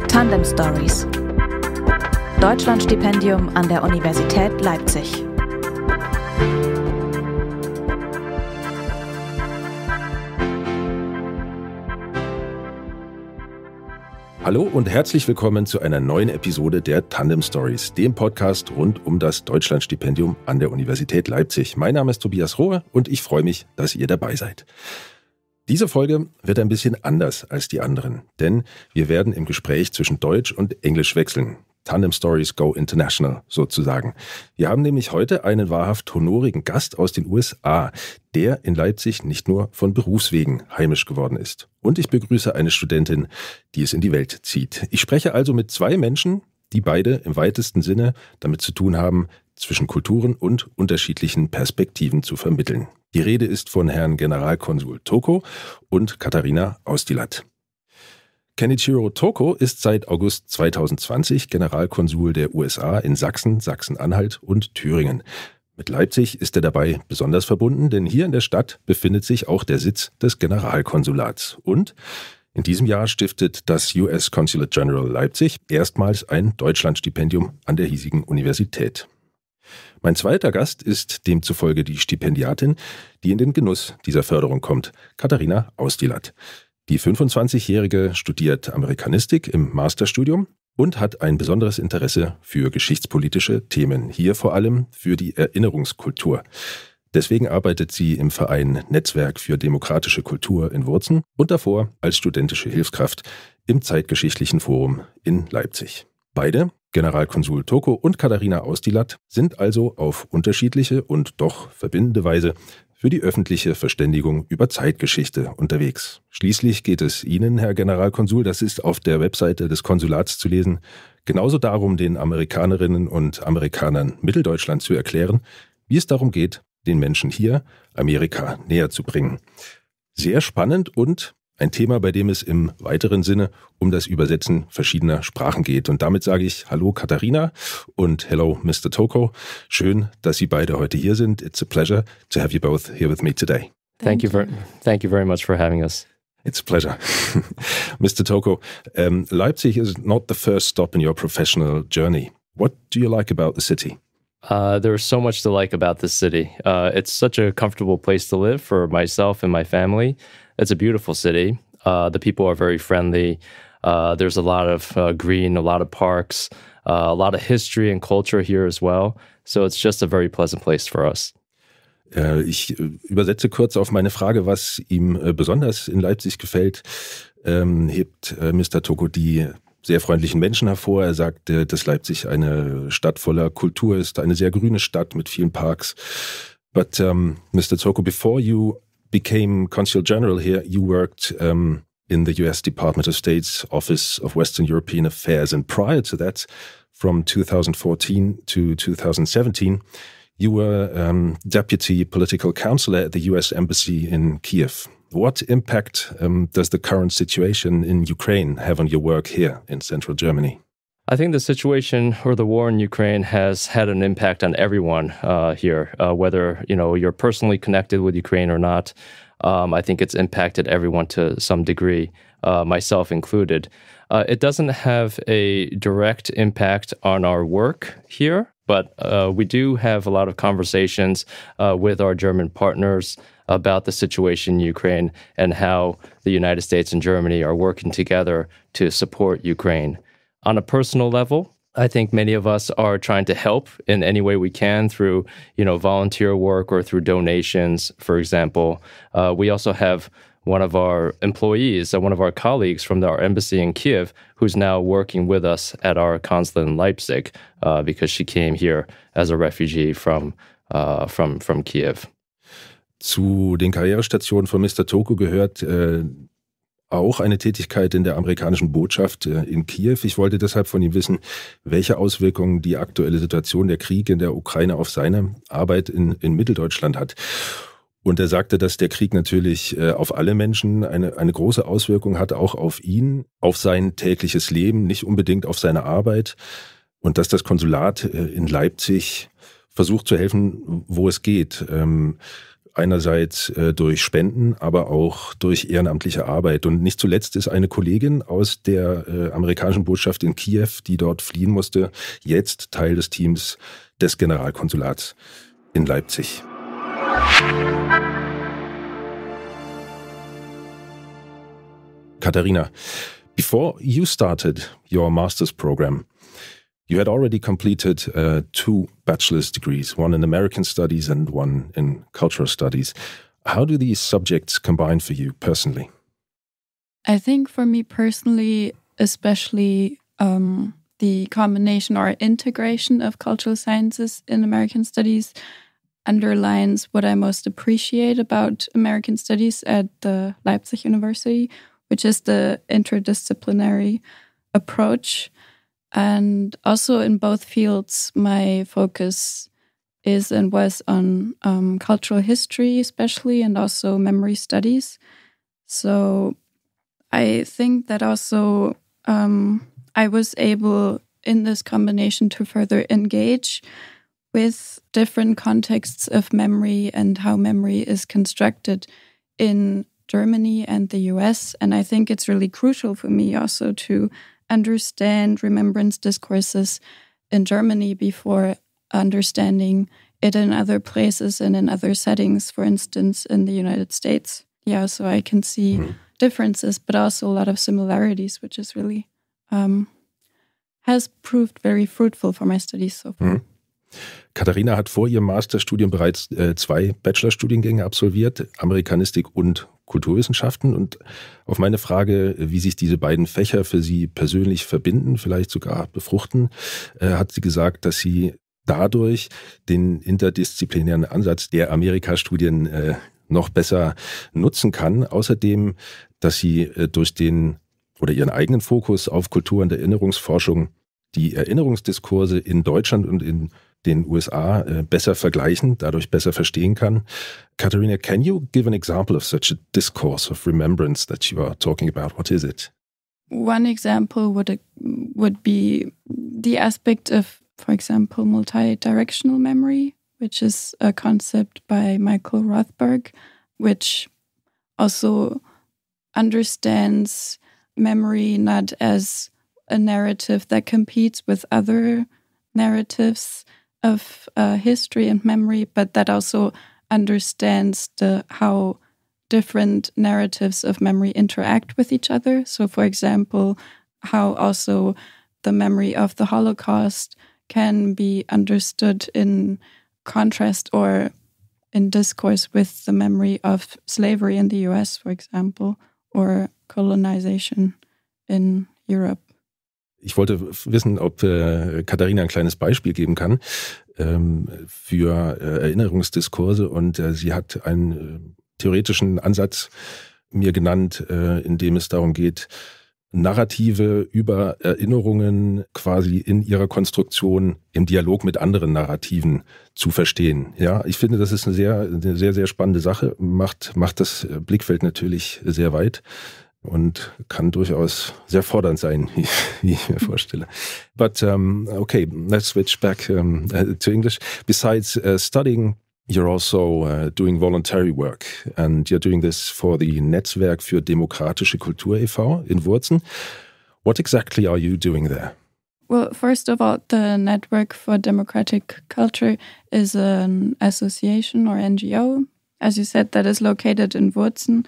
Tandem Stories. Deutschlandstipendium an der Universität Leipzig. Hallo und herzlich willkommen zu einer neuen Episode der Tandem Stories, dem Podcast rund um das Deutschlandstipendium an der Universität Leipzig. Mein Name ist Tobias Rohe und ich freue mich, dass ihr dabei seid. Diese Folge wird ein bisschen anders als die anderen, denn wir werden im Gespräch zwischen Deutsch und Englisch wechseln. Tandem Stories go international sozusagen. Wir haben nämlich heute einen wahrhaft honorigen Gast aus den USA, der in Leipzig nicht nur von Berufswegen heimisch geworden ist. Und ich begrüße eine Studentin, die es in die Welt zieht. Ich spreche also mit zwei Menschen, die beide im weitesten Sinne damit zu tun haben, zwischen Kulturen und unterschiedlichen Perspektiven zu vermitteln. Die Rede ist von Herrn Generalkonsul Toko und Katharina Austilat. Kenichiro Toko ist seit August 2020 Generalkonsul der USA in Sachsen, Sachsen-Anhalt und Thüringen. Mit Leipzig ist er dabei besonders verbunden, denn hier in der Stadt befindet sich auch der Sitz des Generalkonsulats. Und in diesem Jahr stiftet das US-Consulate General Leipzig erstmals ein Deutschlandstipendium an der hiesigen Universität. Mein zweiter Gast ist demzufolge die Stipendiatin, die in den Genuss dieser Förderung kommt, Katharina Austilat. Die 25-Jährige studiert Amerikanistik im Masterstudium und hat ein besonderes Interesse für geschichtspolitische Themen, hier vor allem für die Erinnerungskultur. Deswegen arbeitet sie im Verein Netzwerk für Demokratische Kultur in Wurzen und davor als studentische Hilfskraft im Zeitgeschichtlichen Forum in Leipzig. Beide, Generalkonsul Toko und Katharina Austilat, sind also auf unterschiedliche und doch verbindende Weise für die öffentliche Verständigung über Zeitgeschichte unterwegs. Schließlich geht es Ihnen, Herr Generalkonsul, das ist auf der Webseite des Konsulats zu lesen, genauso darum, den Amerikanerinnen und Amerikanern Mitteldeutschland zu erklären, wie es darum geht, den Menschen hier Amerika näher zu bringen. Sehr spannend und ein Thema, bei dem es im weiteren Sinne um das Übersetzen verschiedener Sprachen geht. Und damit sage ich Hallo Katharina und Hello Mr. Toko. Schön, dass Sie beide heute hier sind. It's a pleasure to have you both here with me today. Thank you very much for having us. It's a pleasure. Mr. Toko, Leipzig is not the first stop in your professional journey. What do you like about the city? There's so much to like about this city. It's such a comfortable place to live for myself and my family. It's a beautiful city. The people are very friendly. There's a lot of green, a lot of parks, a lot of history and culture here as well. So it's just a very pleasant place for us. Ich übersetze kurz auf meine Frage, was ihm besonders in Leipzig gefällt, hebt Mr. Toko die sehr freundlichen Menschen hervor. Er sagt, dass Leipzig eine Stadt voller Kultur ist, eine sehr grüne Stadt mit vielen Parks. But Mr. Toko, before you became Consul General here, you worked in the US Department of State's Office of Western European Affairs. And prior to that, from 2014 to 2017, you were Deputy Political Counselor at the US Embassy in Kiev. What impact does the current situation in Ukraine have on your work here in central Germany? I think the situation or the war in Ukraine has had an impact on everyone here, whether you're personally connected with Ukraine or not. I think it's impacted everyone to some degree, myself included. It doesn't have a direct impact on our work here, but we do have a lot of conversations with our German partners about the situation in Ukraine and how the United States and Germany are working together to support Ukraine. On a personal level, I think many of us are trying to help in any way we can through, volunteer work or through donations, for example. We also have one of our employees, one of our colleagues from our embassy in Kiev, who's now working with us at our consulate in Leipzig because she came here as a refugee from Kiev. Zu den Karrierestationen von Mr. Toko gehört auch eine Tätigkeit in der amerikanischen Botschaft in Kiew. Ich wollte deshalb von ihm wissen, welche Auswirkungen die aktuelle Situation der Krieg in der Ukraine auf seine Arbeit in Mitteldeutschland hat. Und er sagte, dass der Krieg natürlich auf alle Menschen eine große Auswirkung hat, auch auf ihn, auf sein tägliches Leben, nicht unbedingt auf seine Arbeit. Und dass das Konsulat in Leipzig versucht zu helfen, wo es geht. Einerseits durch Spenden, aber auch durch ehrenamtliche Arbeit. Und nicht zuletzt ist eine Kollegin aus der amerikanischen Botschaft in Kiew, die dort fliehen musste, jetzt Teil des Teams des Generalkonsulats in Leipzig. Katharina, before you started your master's program, you had already completed 2 bachelor's degrees, one in American studies and one in cultural studies. How do these subjects combine for you personally? I think for me personally, especially the combination or integration of cultural sciences in American studies underlines what I most appreciate about American studies at the Leipzig University, which is the interdisciplinary approach. And also in both fields, my focus is and was on cultural history especially, and also memory studies. So I think that also I was able in this combination to further engage with different contexts of memory and how memory is constructed in Germany and the US. And I think it's really crucial for me also to understand remembrance discourses in Germany before understanding it in other places and in other settings, for instance, in the United States. Yeah, so I can see differences, but also a lot of similarities, which is really has proved very fruitful for my studies so far. Katharina hat vor ihrem Masterstudium bereits 2 Bachelorstudiengänge absolviert, Amerikanistik und Kulturwissenschaften. Und auf meine Frage, wie sich diese beiden Fächer für sie persönlich verbinden, vielleicht sogar befruchten, hat sie gesagt, dass sie dadurch den interdisziplinären Ansatz der Amerikastudien noch besser nutzen kann. Außerdem, dass sie durch den oder ihren eigenen Fokus auf Kultur- und Erinnerungsforschung die Erinnerungsdiskurse in Deutschland und in den USA besser vergleichen, dadurch besser verstehen kann. Katharina, can you give an example of such a discourse of remembrance that you are talking about? What is it? One example would be the aspect of, for example, multi-directional memory, which is a concept by Michael Rothberg, which also understands memory not as a narrative that competes with other narratives of history and memory, but that also understands how different narratives of memory interact with each other. So, for example, how also the memory of the Holocaust can be understood in contrast or in discourse with the memory of slavery in the US, for example, or colonization in Europe. Ich wollte wissen, ob Katharina ein kleines Beispiel geben kann für Erinnerungsdiskurse, und sie hat einen theoretischen Ansatz mir genannt, in dem es darum geht, Narrative über Erinnerungen quasi in ihrer Konstruktion im Dialog mit anderen Narrativen zu verstehen. Ja, ich finde, das ist eine sehr, sehr spannende Sache, macht das Blickfeld natürlich sehr weit und kann durchaus sehr fordernd sein, wie ich mir vorstelle. But okay, let's switch back to English. Besides studying, you're also doing voluntary work, and you're doing this for the Netzwerk für Demokratische Kultur e.V. in Wurzen. What exactly are you doing there? Well, first of all, the Network for Democratic Culture is an association or NGO, as you said, that is located in Wurzen,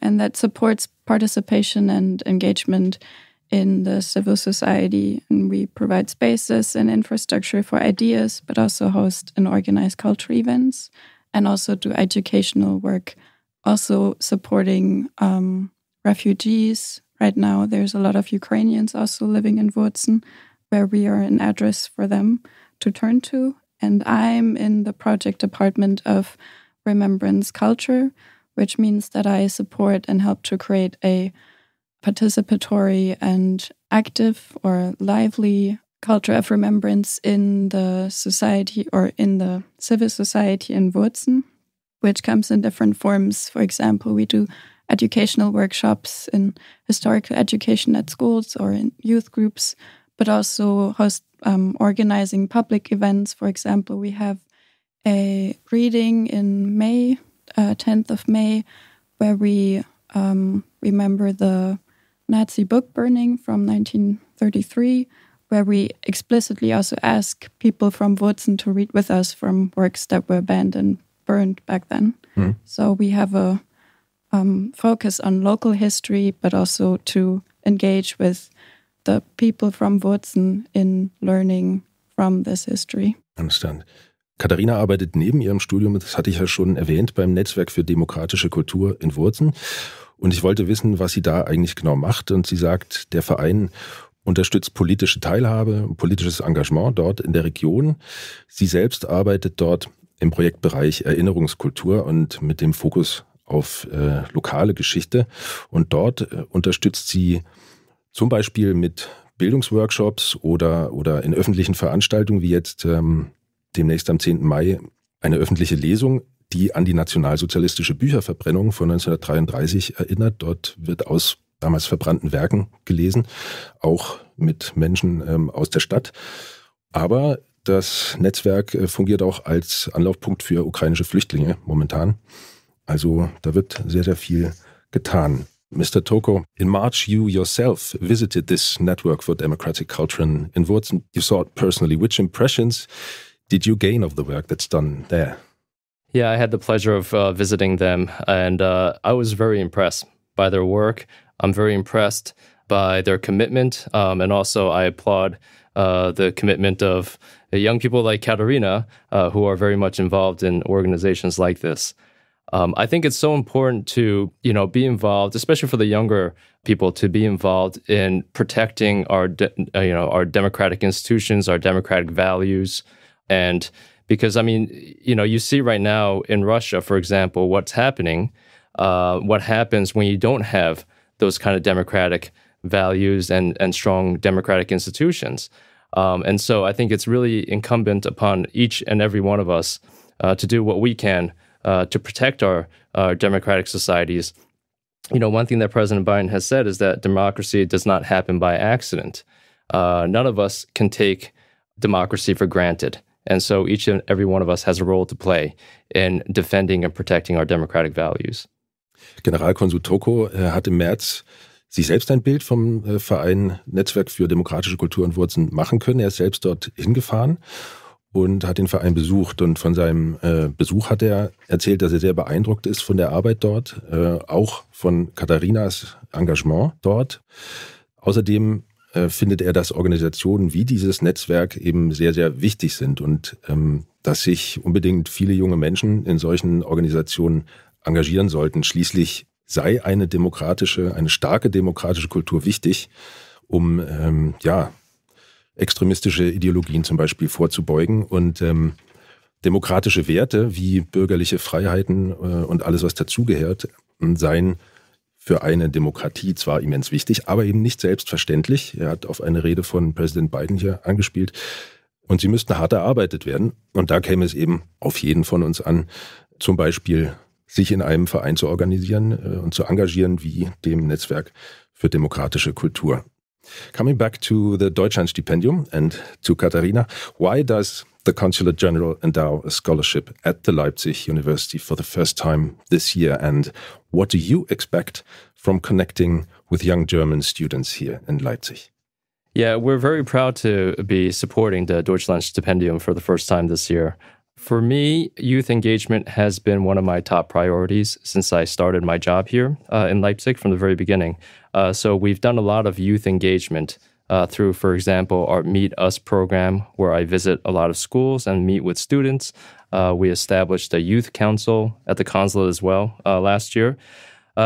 and that supports participation and engagement in the civil society. And we provide spaces and infrastructure for ideas, but also host and organize cultural events, and also do educational work, also supporting refugees. Right now, there's a lot of Ukrainians also living in Wurzen, where we are an address for them to turn to. And I'm in the project department of Remembrance Culture, which means that I support and help to create a participatory and active or lively culture of remembrance in the society or in the civil society in Wurzen, which comes in different forms. For example, we do educational workshops in historical education at schools or in youth groups, but also host organizing public events. For example, we have a reading in May 10th of May, where we remember the Nazi book burning from 1933, where we explicitly also ask people from Wurzen to read with us from works that were banned and burned back then. So we have a focus on local history, but also to engage with the people from Wurzen in learning from this history. Understand. Katharina arbeitet neben ihrem Studium, das hatte ich ja schon erwähnt, beim Netzwerk für Demokratische Kultur in Wurzen. Und ich wollte wissen, was sie da eigentlich genau macht. Und sie sagt, der Verein unterstützt politische Teilhabe, politisches Engagement dort in der Region. Sie selbst arbeitet dort im Projektbereich Erinnerungskultur und mit dem Fokus auf lokale Geschichte. Und dort unterstützt sie zum Beispiel mit Bildungsworkshops oder in öffentlichen Veranstaltungen, wie jetzt demnächst am 10. Mai, eine öffentliche Lesung, die an die nationalsozialistische Bücherverbrennung von 1933 erinnert. Dort wird aus damals verbrannten Werken gelesen, auch mit Menschen aus der Stadt. Aber das Netzwerk fungiert auch als Anlaufpunkt für ukrainische Flüchtlinge momentan. Also da wird sehr, sehr viel getan. Mr. Toko, in March you yourself visited this Network for Democratic Culture in Wurzen. You saw it personally. Which impressions did you gain of the work that's done there? Yeah, I had the pleasure of visiting them, and I was very impressed by their work. I'm very impressed by their commitment, and also I applaud the commitment of young people like Katharina, who are very much involved in organizations like this. I think it's so important to, be involved, especially for the younger people, to be involved in protecting our democratic institutions, our democratic values, and because, you see right now in Russia, for example, what's happening, what happens when you don't have those kind of democratic values and strong democratic institutions. And so I think it's really incumbent upon each and every one of us to do what we can to protect our democratic societies. One thing that President Biden has said is that democracy does not happen by accident. None of us can take democracy for granted. And so each and every one of us has a role to play in defending and protecting our democratic values. Generalkonsul Toko hat im März sich selbst ein Bild vom Verein Netzwerk für Demokratische Kultur in Wurzen machen können. Er ist selbst dort hingefahren und hat den Verein besucht. Und von seinem Besuch hat er erzählt, dass er sehr beeindruckt ist von der Arbeit dort, auch von Katharinas Engagement dort. Außerdem findet er, dass Organisationen wie dieses Netzwerk eben sehr, sehr wichtig sind und dass sich unbedingt viele junge Menschen in solchen Organisationen engagieren sollten. Schließlich sei eine starke demokratische Kultur wichtig, um extremistische Ideologien zum Beispiel vorzubeugen und demokratische Werte wie bürgerliche Freiheiten und alles, was dazugehört, seien für eine Demokratie zwar immens wichtig, aber eben nicht selbstverständlich. Er hat auf eine Rede von Präsident Biden hier angespielt. Und sie müssten hart erarbeitet werden. Und da käme es eben auf jeden von uns an, zum Beispiel sich in einem Verein zu organisieren und zu engagieren wie dem Netzwerk für demokratische Kultur. Coming back to the Deutschlandstipendium and to Katharina, why does the Consulate General endow a scholarship at the Leipzig University for the first time this year? And what do you expect from connecting with young German students here in Leipzig? Yeah, we're very proud to be supporting the Deutschlandstipendium for the first time this year. For me, youth engagement has been one of my top priorities since I started my job here in Leipzig from the very beginning. So we've done a lot of youth engagement through, for example, our Meet Us program, where I visit a lot of schools and meet with students. We established a youth council at the consulate as well last year.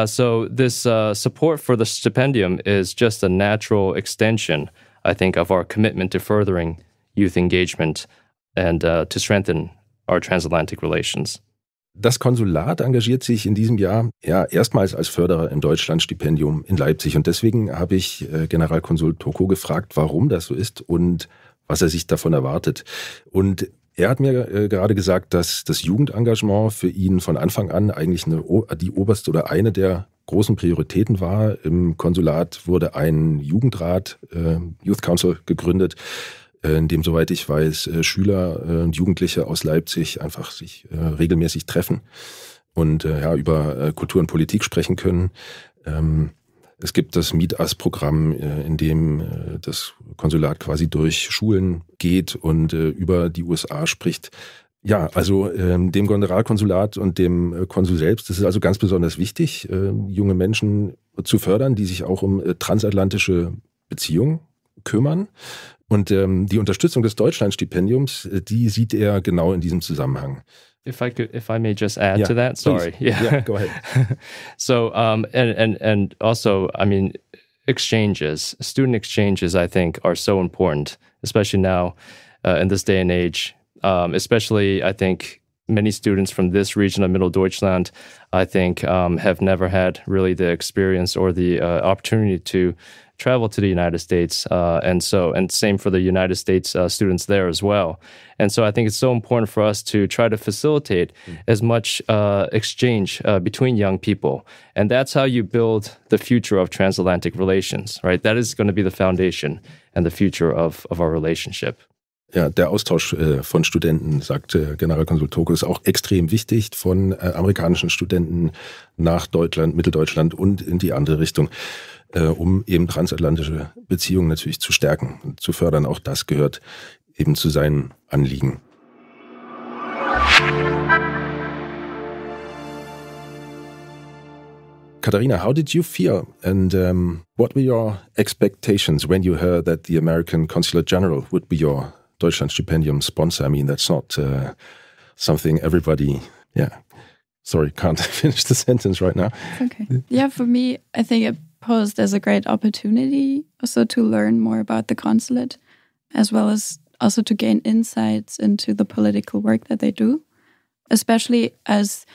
So this support for the stipendium is just a natural extension, I think, of our commitment to furthering youth engagement and to strengthen our transatlantic relations. Das Konsulat engagiert sich in diesem Jahr erstmals als Förderer im Deutschlandstipendium in Leipzig. Und deswegen habe ich Generalkonsul Toko gefragt, warum das so ist und was er sich davon erwartet. Und er hat mir gerade gesagt, dass das Jugendengagement für ihn von Anfang an eigentlich die oberste oder eine der großen Prioritäten war. Im Konsulat wurde ein Jugendrat, Youth Council, gegründet, in dem, soweit ich weiß, Schüler und Jugendliche aus Leipzig einfach sich regelmäßig treffen. und über Kultur und Politik sprechen können. Es gibt das Meet Us-Programm, in dem das Konsulat quasi durch Schulen geht und über die USA spricht. Ja, also dem Generalkonsulat und dem Konsul selbst, das ist also ganz besonders wichtig, junge Menschen zu fördern, die sich auch um transatlantische Beziehungen kümmern. Und die Unterstützung des Deutschlandstipendiums, die sieht er genau in diesem Zusammenhang. If I may just add to that, sorry. Yeah, go ahead. So, and also, I mean, student exchanges, I think, are so important, especially now in this day and age. Especially, I think, many students from this region of Mitteldeutschland, I think, have never had really the experience or the opportunity to travel to the United States, and same for the United States students there as well. And so I think it's so important for us to try to facilitate as much exchange between young people. And that's how you build the future of transatlantic relations, right? That is going to be the foundation and the future of our relationship. Ja, der Austausch von Studenten, sagt Generalkonsul Toko, ist auch extrem wichtig, von amerikanischen Studenten nach Deutschland, Mitteldeutschland und in die andere Richtung, um eben transatlantische Beziehungen natürlich zu stärken und zu fördern. Auch das gehört eben zu seinen Anliegen. Katharina, how did you feel, and what were your expectations when you heard that the American Consulate General would be your Deutschlandstipendium sponsor? I mean, that's not something everybody, sorry, can't finish the sentence right now. Okay. Yeah, for me, I think it posed as a great opportunity also to learn more about the consulate, as well as also to gain insights into the political work that they do, especially as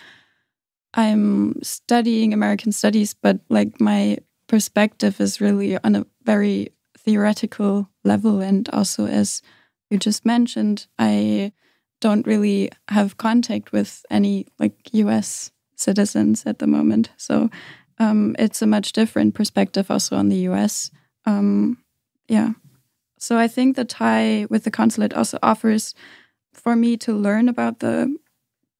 I'm studying American studies, but like my perspective is really on a very theoretical level, and also, as you just mentioned, I don't really have contact with any like US citizens at the moment. So it's a much different perspective also on the US. So I think the tie with the consulate also offers for me to learn about the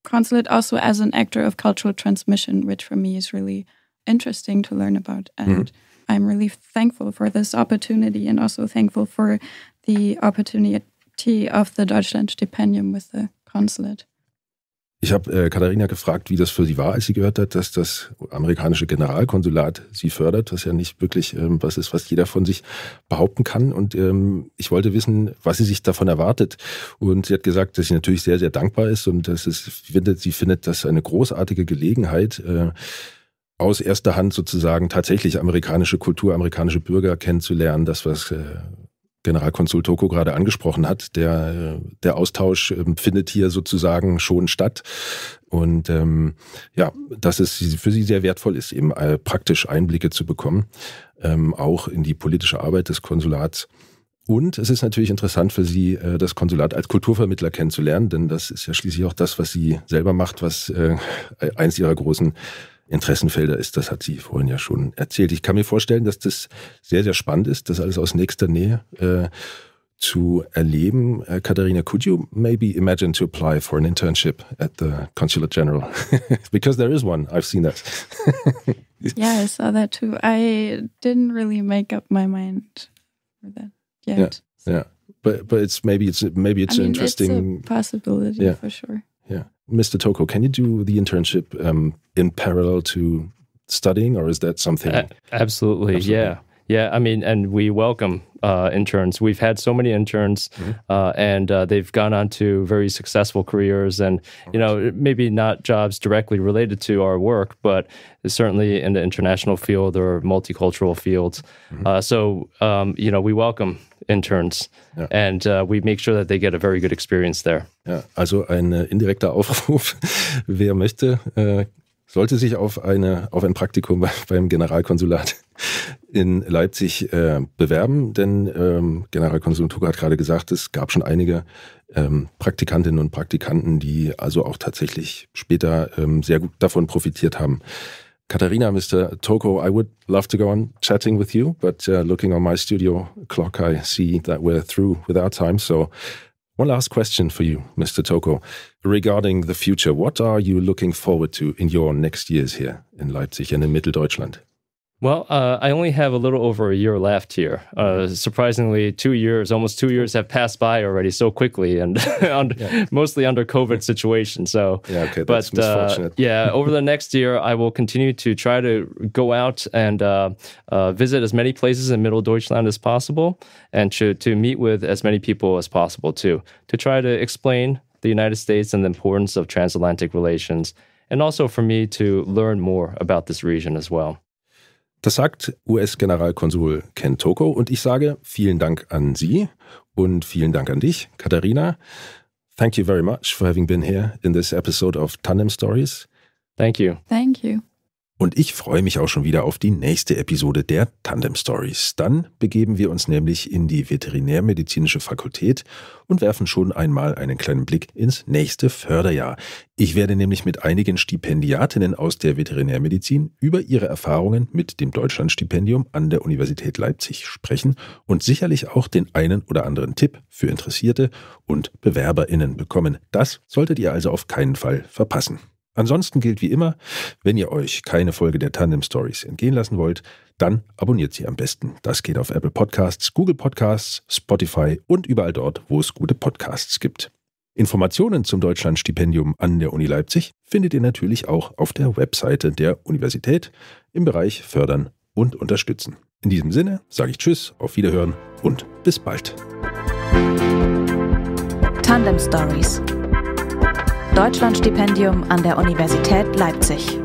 consulate also as an actor of cultural transmission, which for me is really interesting to learn about. And I'm really thankful for this opportunity, and also thankful for the opportunity of the Deutschlandstipendium with the consulate. Ich habe Katharina gefragt, wie das für sie war, als sie gehört hat, dass das amerikanische Generalkonsulat sie fördert, was ja nicht wirklich was ist, was jeder von sich behaupten kann. Und ich wollte wissen, was sie sich davon erwartet. Und sie hat gesagt, dass sie natürlich sehr, sehr dankbar ist und sie findet das eine großartige Gelegenheit, aus erster Hand sozusagen tatsächlich amerikanische Kultur, amerikanische Bürger kennenzulernen. Das, was Generalkonsul Toko gerade angesprochen hat, der Austausch findet hier sozusagen schon statt. Und dass es für sie sehr wertvoll ist, eben praktisch Einblicke zu bekommen, auch in die politische Arbeit des Konsulats. Und es ist natürlich interessant für sie, das Konsulat als Kulturvermittler kennenzulernen, denn das ist ja schließlich auch das, was sie selber macht, was eins ihrer großen Interessenfelder ist. Das hat sie vorhin ja schon erzählt. Ich kann mir vorstellen, dass das sehr, sehr spannend ist, das alles aus nächster Nähe zu erleben. Katharina, could you maybe imagine to apply for an internship at the Consulate General? Because there is one. I've seen that. Yeah, I saw that too. I didn't really make up my mind for that yet. Yeah. But maybe it's interesting. It's a possibility for sure. Yeah. Mr. Toko, can you do the internship in parallel to studying, or is that something? Absolutely. Yeah. I mean, and we welcome interns. We've had so many interns, and they've gone on to very successful careers, and maybe not jobs directly related to our work, but certainly in the international field or multicultural fields. So we welcome interns, and we make sure that they get a very good experience there. Ja, also ein indirekter Aufruf, wer möchte, sollte sich auf ein Praktikum beim Generalkonsulat in Leipzig bewerben, denn Generalkonsul Toko hat gerade gesagt, es gab schon einige Praktikantinnen und Praktikanten, die also auch tatsächlich später sehr gut davon profitiert haben. Katharina, Mr. Toko, I would love to go on chatting with you, but looking on my studio clock, I see that we're through with our time. So One last question for you, Mr. Toko. Regarding the future, what are you looking forward to in your next years here in Leipzig and in Mitteldeutschland? Well, I only have a little over a year left here. Surprisingly, 2 years, almost 2 years have passed by already so quickly, and mostly under COVID situation. So, that's misfortunate. Over the next year, I will continue to try to go out and visit as many places in Mitteldeutschland as possible, and to meet with as many people as possible too, to try to explain the United States and the importance of transatlantic relations, and also for me to learn more about this region as well. Das sagt US-Generalkonsul Ken Toko und ich sage vielen Dank an Sie und vielen Dank an dich, Katharina. Thank you very much for having been here in this episode of Tandem Stories. Thank you. Thank you. Und ich freue mich auch schon wieder auf die nächste Episode der Tandem Stories. Dann begeben wir uns nämlich in die Veterinärmedizinische Fakultät und werfen schon einmal einen kleinen Blick ins nächste Förderjahr. Ich werde nämlich mit einigen Stipendiatinnen aus der Veterinärmedizin über ihre Erfahrungen mit dem Deutschlandstipendium an der Universität Leipzig sprechen und sicherlich auch den einen oder anderen Tipp für Interessierte und BewerberInnen bekommen. Das solltet ihr also auf keinen Fall verpassen. Ansonsten gilt wie immer, wenn ihr euch keine Folge der Tandem Stories entgehen lassen wollt, dann abonniert sie am besten. Das geht auf Apple Podcasts, Google Podcasts, Spotify und überall dort, wo es gute Podcasts gibt. Informationen zum Deutschlandstipendium an der Uni Leipzig findet ihr natürlich auch auf der Webseite der Universität im Bereich Fördern und Unterstützen. In diesem Sinne sage ich Tschüss, auf Wiederhören und bis bald. Tandem Stories. Deutschlandstipendium an der Universität Leipzig.